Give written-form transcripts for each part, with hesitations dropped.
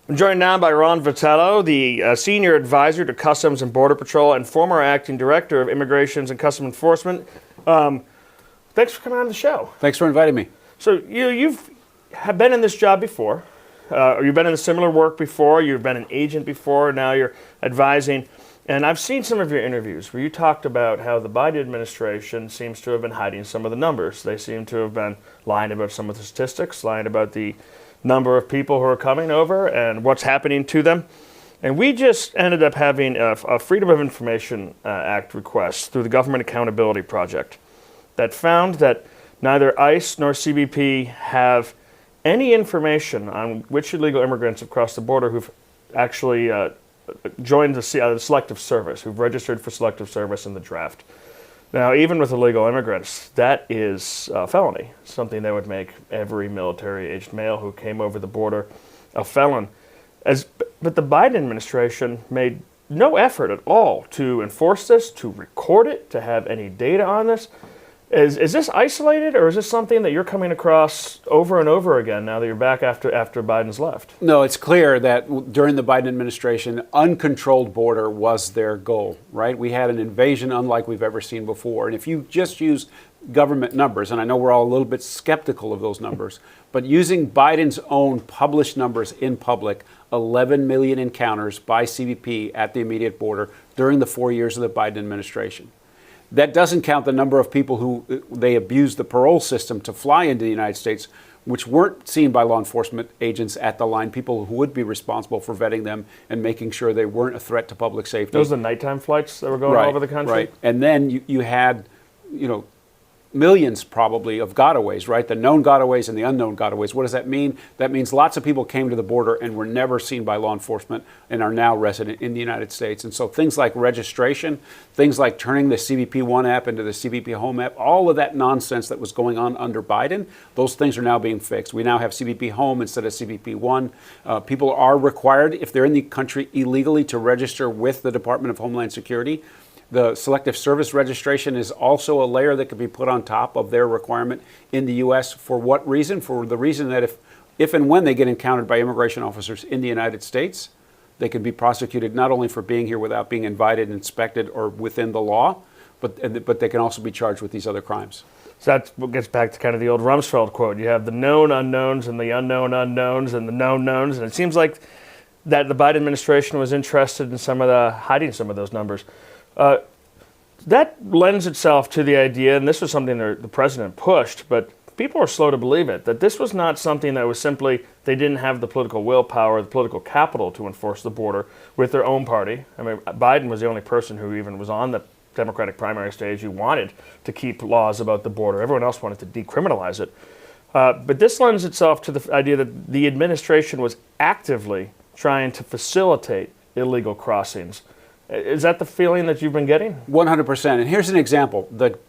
I'm joined now by Ron Vitiello, the Senior Advisor to Customs and Border Patrol and former Acting Director of Immigrations and Customs Enforcement. Thanks for coming on the show. Thanks for inviting me. So you've been in this job before, or you've been in similar work before, you've been an agent before, now you're advising. And I've seen some of your interviews where you talked about how the Biden administration seems to have been hiding some of the numbers. They seem to have been lying about some of the statistics, lying about the number of people who are coming over and what's happening to them. And we just ended up having a Freedom of Information Act request through the Government Accountability Project that found that neither ICE nor CBP have any information on which illegal immigrants have crossed the border who've actually joined the Selective Service, who've registered for Selective Service in the draft. Now, even with illegal immigrants, that is a felony, something that would make every military-aged male who came over the border a felon. But the Biden administration made no effort at all to enforce this, to record it, to have any data on this. Is this isolated, or is this something that you're coming across over and over again now that you're back after Biden's left? No, it's clear that during the Biden administration, uncontrolled border was their goal, right? We had an invasion unlike we've ever seen before. And if you just use government numbers, and I know we're all a little bit skeptical of those numbers, but using Biden's own published numbers in public, 11 million encounters by CBP at the immediate border during the 4 years of the Biden administration. That doesn't count the number of people who they abused the parole system to fly into the United States, which weren't seen by law enforcement agents at the line, people who would be responsible for vetting them and making sure they weren't a threat to public safety. Those are the nighttime flights that were going all over the country? Right. And then you had, millions probably of gotaways, right? The known gotaways and the unknown gotaways. What does that mean? That means lots of people came to the border and were never seen by law enforcement and are now resident in the United States. And so things like registration, things like turning the CBP One app into the CBP Home app, all of that nonsense that was going on under Biden, those things are now being fixed. We now have CBP Home instead of CBP One. People are required, if they're in the country illegally, to register with the Department of Homeland Security. The Selective Service registration is also a layer that could be put on top of their requirement in the U.S. For what reason? For the reason that if and when they get encountered by immigration officers in the United States, they can be prosecuted not only for being here without being invited, inspected, or within the law, but they can also be charged with these other crimes. So that gets back to kind of the old Rumsfeld quote. You have the known unknowns and the unknown unknowns and the known knowns. And it seems like that the Biden administration was interested in hiding some of those numbers. That lends itself to the idea, and this was something the president pushed, but people are slow to believe it, that this was not something that was simply they didn't have the political willpower, the political capital to enforce the border with their own party. I mean, Biden was the only person who even was on the Democratic primary stage who wanted to keep laws about the border. Everyone else wanted to decriminalize it. But this lends itself to the idea that the administration was actively trying to facilitate illegal crossings. Is that the feeling that you've been getting? 100%. And here's an example. The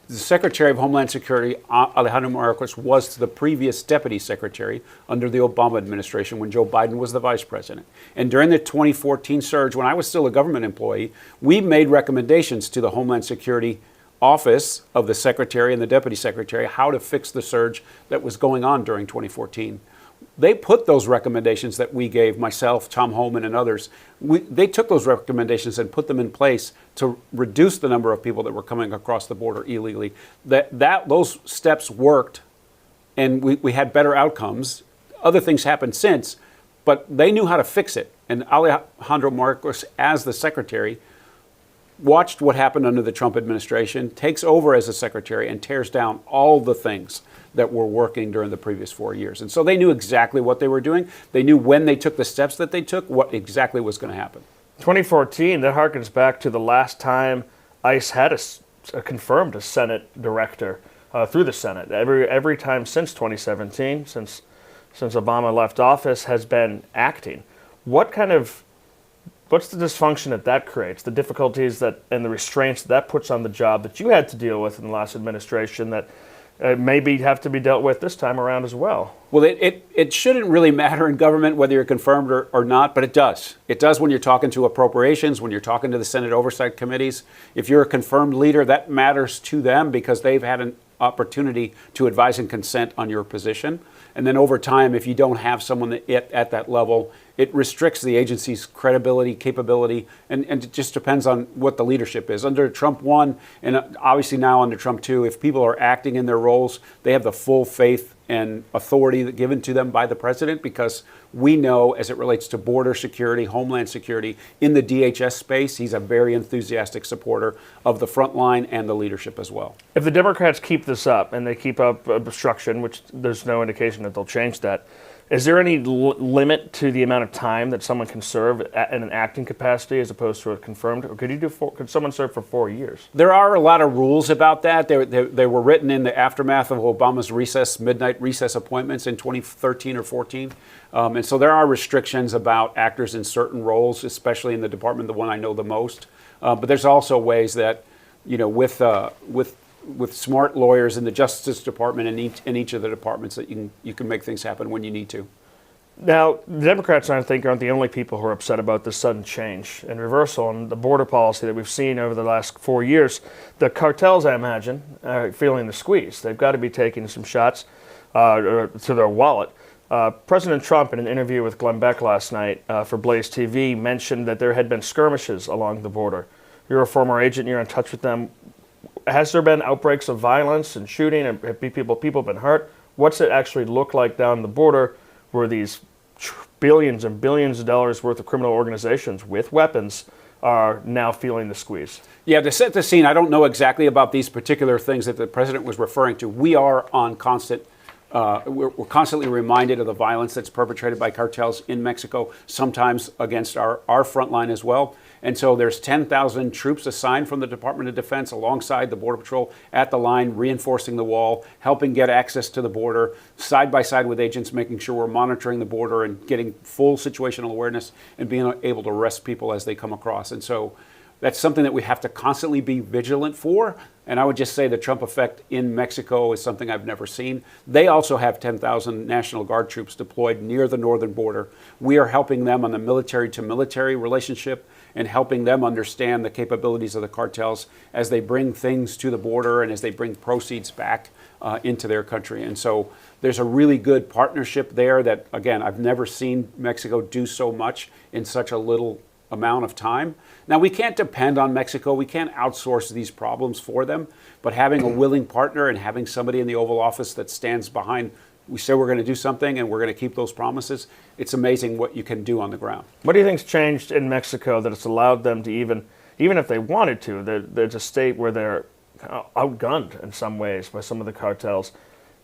Secretary of Homeland Security, Alejandro Mayorkas, was the previous Deputy Secretary under the Obama administration when Joe Biden was the Vice President. And during the 2014 surge, when I was still a government employee, we made recommendations to the Homeland Security Office of the Secretary and the Deputy Secretary how to fix the surge that was going on during 2014. They put those recommendations that we gave, myself, Tom Homan, and others, they took those recommendations and put them in place to reduce the number of people that were coming across the border illegally. Those steps worked, and we had better outcomes. Other things happened since, but they knew how to fix it. And Alejandro Mayorkas, as the secretary, watched what happened under the Trump administration, takes over as a secretary, and tears down all the things that were working during the previous 4 years. And so they knew exactly what they were doing. They knew when they took the steps that they took, what exactly was going to happen. 2014, that harkens back to the last time ICE had confirmed a Senate director through the Senate. Every time since 2017, since Obama left office, has been acting. What's the dysfunction that creates, the difficulties and the restraints that puts on the job that you had to deal with in the last administration that maybe have to be dealt with this time around as well? Well, it shouldn't really matter in government whether you're confirmed or not, but it does. It does when you're talking to appropriations, when you're talking to the Senate oversight committees. If you're a confirmed leader, that matters to them because they've had an opportunity to advise and consent on your position. And then over time, if you don't have someone at that level, it restricts the agency's credibility, capability, and it just depends on what the leadership is. Under Trump 1, and obviously now under Trump 2, if people are acting in their roles, they have the full faith and authority given to them by the president, because we know, as it relates to border security, homeland security, in the DHS space, he's a very enthusiastic supporter of the front line and the leadership as well. If the Democrats keep this up and they keep up obstruction, which there's no indication that they'll change that, is there any limit to the amount of time that someone can serve in an acting capacity as opposed to a confirmed? Or could someone serve for 4 years? There are a lot of rules about that. They were written in the aftermath of Obama's midnight recess appointments in 2013 or 14. And so there are restrictions about actors in certain roles, especially in the department, the one I know the most. But there's also ways that, with smart lawyers in the Justice Department and in each of the departments, that you can make things happen when you need to. Now, the Democrats, I think, aren't the only people who are upset about this sudden change and reversal in the border policy that we've seen over the last 4 years. The cartels, I imagine, are feeling the squeeze. They've got to be taking some shots to their wallet. President Trump, in an interview with Glenn Beck last night for BlazeTV, mentioned that there had been skirmishes along the border. You're a former agent. You're in touch with them. Has there been outbreaks of violence and shooting, and have people been hurt? What's it actually look like down the border where these billions and billions of dollars worth of criminal organizations with weapons are now feeling the squeeze? Yeah, to set the scene, I don't know exactly about these particular things that the president was referring to. We are on constant we're constantly reminded of the violence that's perpetrated by cartels in Mexico, sometimes against our front line as well. And so there's 10,000 troops assigned from the Department of Defense alongside the Border Patrol at the line, reinforcing the wall, helping get access to the border, side by side with agents, making sure we're monitoring the border and getting full situational awareness and being able to arrest people as they come across. And so that's something that we have to constantly be vigilant for. And I would just say the Trump effect in Mexico is something I've never seen. They also have 10,000 National Guard troops deployed near the northern border. We are helping them on the military-to-military relationship and helping them understand the capabilities of the cartels as they bring things to the border and as they bring proceeds back into their country. And so there's a really good partnership there that, again, I've never seen Mexico do so much in such a little amount of time. Now, we can't depend on Mexico. We can't outsource these problems for them. But having a willing partner and having somebody in the Oval Office that stands behind, we say we're going to do something and we're going to keep those promises, it's amazing what you can do on the ground. What do you think's changed in Mexico that it's allowed them to even if they wanted to, there's a state where they're outgunned in some ways by some of the cartels,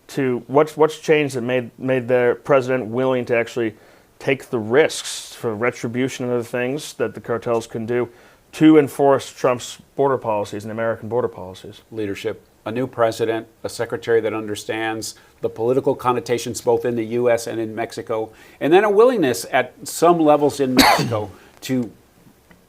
to what's changed that made their president willing to actually take the risks for retribution and other things that the cartels can do to enforce Trump's border policies and American border policies? Leadership. A new president, a secretary that understands the political connotations both in the U.S. and in Mexico, and then a willingness at some levels in Mexico to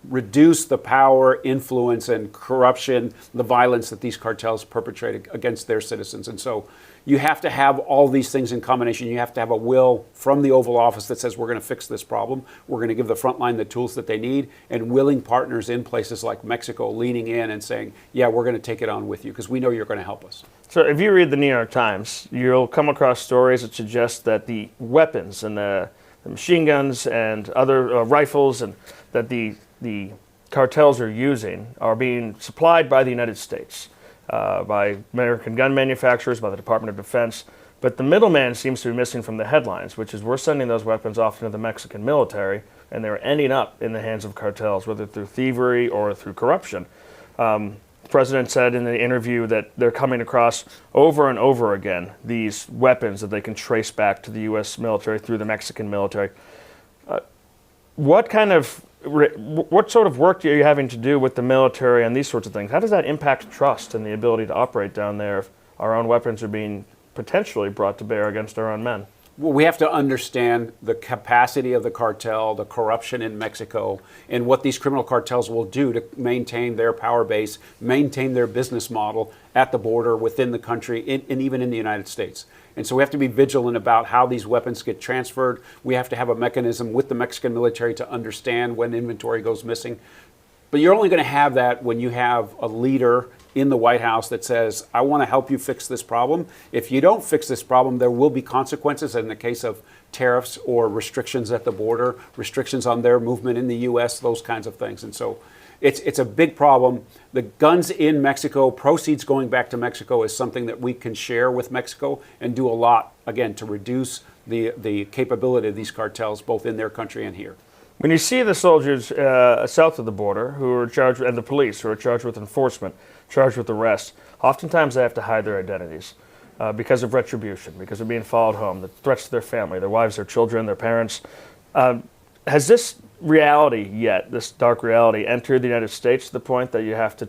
reduce the power, influence, and corruption, the violence that these cartels perpetrate against their citizens. And so you have to have all these things in combination. You have to have a will from the Oval Office that says we're going to fix this problem. We're going to give the front line the tools that they need, and willing partners in places like Mexico leaning in and saying, yeah, we're going to take it on with you because we know you're going to help us. So if you read the New York Times, you'll come across stories that suggest that the weapons and the machine guns and other rifles and that the cartels are using are being supplied by the United States, by American gun manufacturers, by the Department of Defense. But the middleman seems to be missing from the headlines, which is we're sending those weapons off into the Mexican military, and they're ending up in the hands of cartels, whether through thievery or through corruption. The president said in the interview that they're coming across over and over again these weapons that they can trace back to the U.S. military through the Mexican military. What sort of work are you having to do with the military on these sorts of things? How does that impact trust and the ability to operate down there if our own weapons are being potentially brought to bear against our own men? Well, we have to understand the capacity of the cartel, the corruption in Mexico, and what these criminal cartels will do to maintain their power base, maintain their business model at the border, within the country, and even in the United States. And so we have to be vigilant about how these weapons get transferred. We have to have a mechanism with the Mexican military to understand when inventory goes missing. But you're only going to have that when you have a leader in the White House that says, I want to help you fix this problem. If you don't fix this problem, there will be consequences. In the case of tariffs or restrictions at the border, restrictions on their movement in the U.S., those kinds of things. And so it's a big problem. The guns in Mexico, proceeds going back to Mexico, is something that we can share with Mexico and do a lot, again, to reduce the capability of these cartels, both in their country and here. When you see the soldiers south of the border who are charged, and the police who are charged with enforcement, charged with arrest, oftentimes they have to hide their identities because of retribution, because of being followed home, the threats to their family, their wives, their children, their parents. Has this reality yet, this dark reality, entered the United States to the point that you have to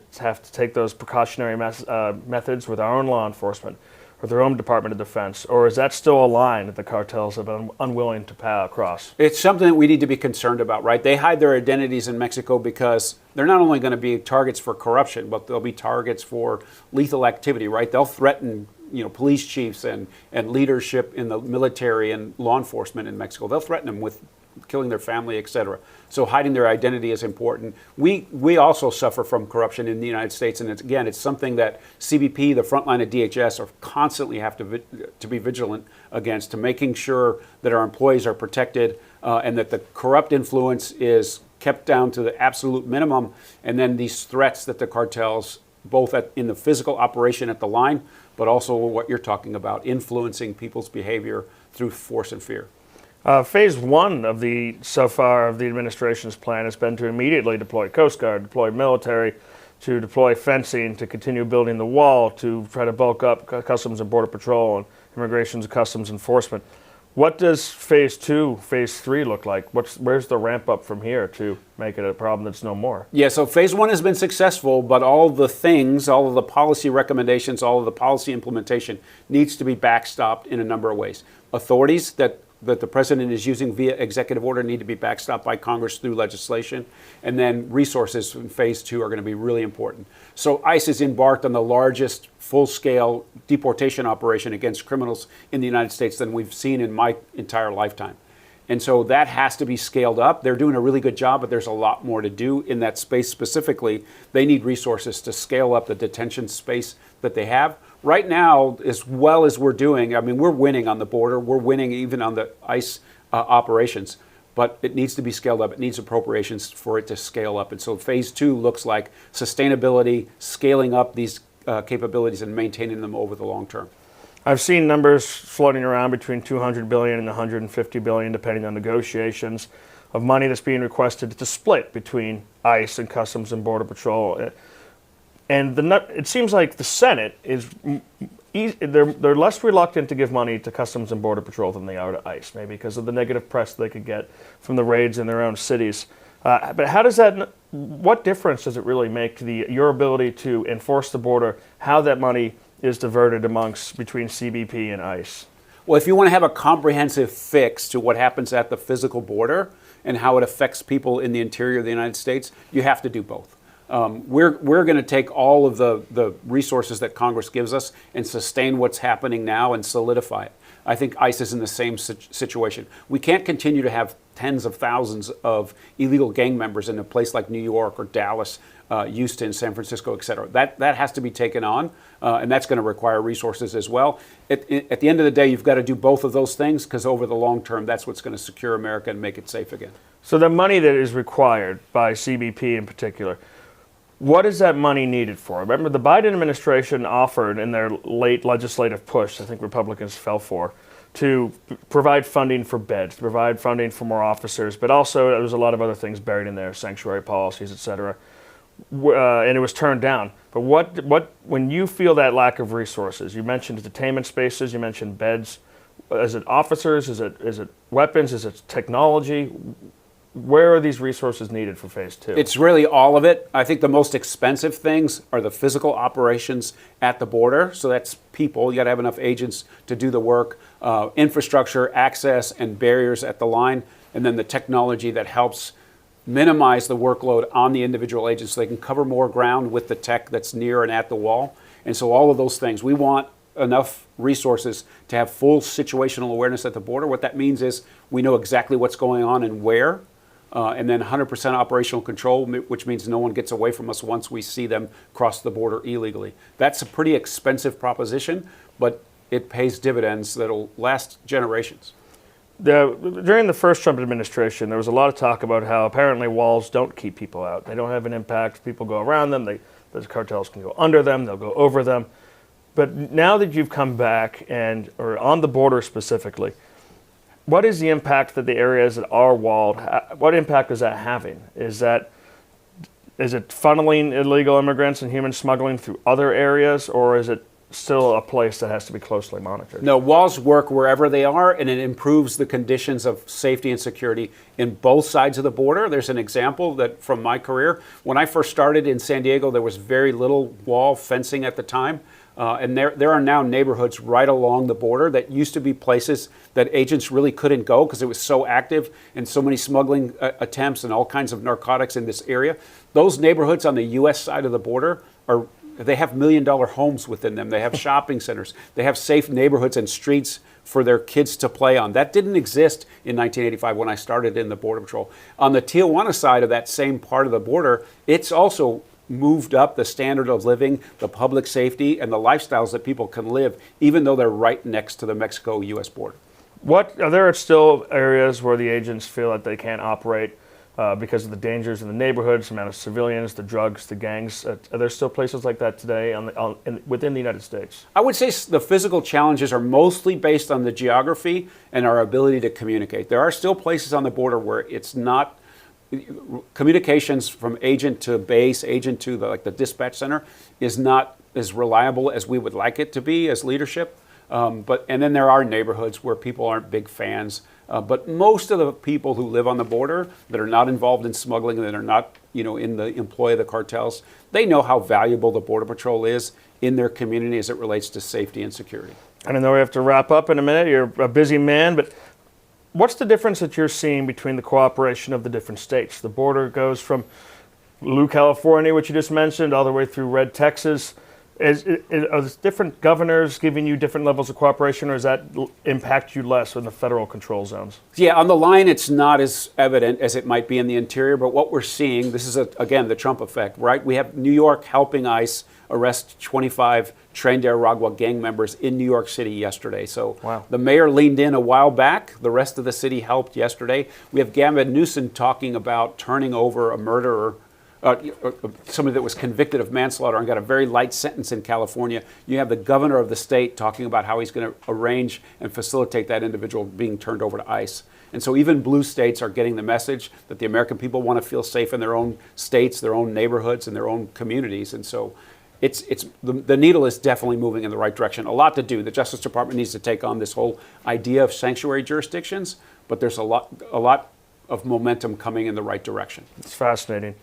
take those precautionary methods with our own law enforcement, or their own Department of Defense, or is that still a line that the cartels have been unwilling to cross? It's something that we need to be concerned about, right? They hide their identities in Mexico because they're not only going to be targets for corruption, but they'll be targets for lethal activity, right? They'll threaten, police chiefs and leadership in the military and law enforcement in Mexico. They'll threaten them with killing their family, etc. So hiding their identity is important. We also suffer from corruption in the United States, and it's something that CBP, the front line of DHS, are constantly have to be vigilant against, to making sure that our employees are protected and that the corrupt influence is kept down to the absolute minimum, and then these threats that the cartels, both in the physical operation at the line, but also what you're talking about, influencing people's behavior through force and fear. Phase one of the administration's plan has been to immediately deploy Coast Guard, deploy military, to deploy fencing, to continue building the wall, to try to bulk up Customs and Border Patrol and Immigration and Customs Enforcement. What does phase two, phase three look like? Where's the ramp up from here to make it a problem that's no more? Yeah, so phase one has been successful, but all of the policy recommendations, all of the policy implementation needs to be backstopped in a number of ways. Authorities that the president is using via executive order need to be backstopped by Congress through legislation. And then resources in phase two are going to be really important. So ICE has embarked on the largest full-scale deportation operation against criminals in the United States than we've seen in my entire lifetime. And so that has to be scaled up. They're doing a really good job, but there's a lot more to do in that space specifically. They need resources to scale up the detention space that they have. Right now, as well as we're doing, we're winning on the border. We're winning even on the ICE operations, but it needs to be scaled up. It needs appropriations for it to scale up. And so phase two looks like sustainability, scaling up these capabilities and maintaining them over the long term. I've seen numbers floating around between $200 billion and $150 billion, depending on negotiations, of money that's being requested to split between ICE and Customs and Border Patrol. And it seems like the Senate is they're less reluctant to give money to Customs and Border Patrol than they are to ICE, maybe because of the negative press they could get from the raids in their own cities. But what difference does it really make to your ability to enforce the border, how that money is diverted between CBP and ICE? Well, if you want to have a comprehensive fix to what happens at the physical border and how it affects people in the interior of the United States, you have to do both. We're going to take all of the resources that Congress gives us and sustain what's happening now and solidify it. I think ICE is in the same situation. We can't continue to have tens of thousands of illegal gang members in a place like New York or Dallas, Houston, San Francisco, et cetera. That has to be taken on, and that's going to require resources as well. At the end of the day, you've got to do both of those things, because over the long term, that's what's going to secure America and make it safe again. So the money that is required by CBP in particular, what is that money needed for? Remember, the Biden administration offered in their late legislative push, I think Republicans fell for, to provide funding for beds, to provide funding for more officers, but also there was a lot of other things buried in there, sanctuary policies, et cetera, and it was turned down. But when you feel that lack of resources, you mentioned detainment spaces, you mentioned beds, is it officers, is it weapons, is it technology? Where are these resources needed for phase two? It's really all of it. I think the most expensive things are the physical operations at the border. So that's people. You got to have enough agents to do the work, infrastructure, access, and barriers at the line, and then the technology that helps minimize the workload on the individual agents so they can cover more ground with the tech that's near and at the wall. And so all of those things, we want enough resources to have full situational awareness at the border. What that means is we know exactly what's going on and where. And then 100% operational control, which means no one gets away from us once we see them cross the border illegally. That's a pretty expensive proposition, but it pays dividends that'll last generations. During the first Trump administration, there was a lot of talk about how apparently walls don't keep people out. They don't have an impact. People go around them. The cartels can go under them. They'll go over them. But now that you've come back or on the border specifically, what is the impact that the areas that are walled, what impact is that having? Is it funneling illegal immigrants and human smuggling through other areas, or is it still a place that has to be closely monitored? No, walls work wherever they are, and it improves the conditions of safety and security in both sides of the border. There's an example that from my career. When I first started in San Diego, there was very little wall fencing at the time. And there are now neighborhoods right along the border that used to be places that agents really couldn't go because it was so active and so many smuggling attempts and all kinds of narcotics in this area. Those neighborhoods on the U.S. side of the border they have $1 million homes within them. They have shopping centers. They have safe neighborhoods and streets for their kids to play on. That didn't exist in 1985 when I started in the Border Patrol. On the Tijuana side of that same part of the border, it's also moved up the standard of living, the public safety, and the lifestyles that people can live, even though they're right next to the Mexico-U.S. border. Are there still areas where the agents feel that they can't operate because of the dangers in the neighborhoods, the amount of civilians, the drugs, the gangs? Are there still places like that today within the United States? I would say the physical challenges are mostly based on the geography and our ability to communicate. There are still places on the border where it's not communications from agent to base, agent to the dispatch center is not as reliable as we would like it to be as leadership. And then there are neighborhoods where people aren't big fans. But most of the people who live on the border that are not involved in smuggling, that are not in the employ of the cartels, they know how valuable the Border Patrol is in their community as it relates to safety and security. I know we have to wrap up in a minute. You're a busy man, but what's the difference that you're seeing between the cooperation of the different states? The border goes from blue California, which you just mentioned, all the way through red Texas. Are the different governors giving you different levels of cooperation, or does that impact you less in the federal control zones? Yeah, on the line, it's not as evident as it might be in the interior, but what we're seeing, this is, again, the Trump effect, right? We have New York helping ICE arrest 25 Tren de Aragua gang members in New York City yesterday. So wow. The mayor leaned in a while back. The rest of the city helped yesterday. We have Gavin Newsom talking about turning over a murderer, somebody that was convicted of manslaughter and got a very light sentence in California. You have the governor of the state talking about how he's going to arrange and facilitate that individual being turned over to ICE. And so even blue states are getting the message that the American people want to feel safe in their own states, their own neighborhoods, and their own communities. And so the needle is definitely moving in the right direction. A lot to do. The Justice Department needs to take on this whole idea of sanctuary jurisdictions, but there's a lot of momentum coming in the right direction. It's fascinating.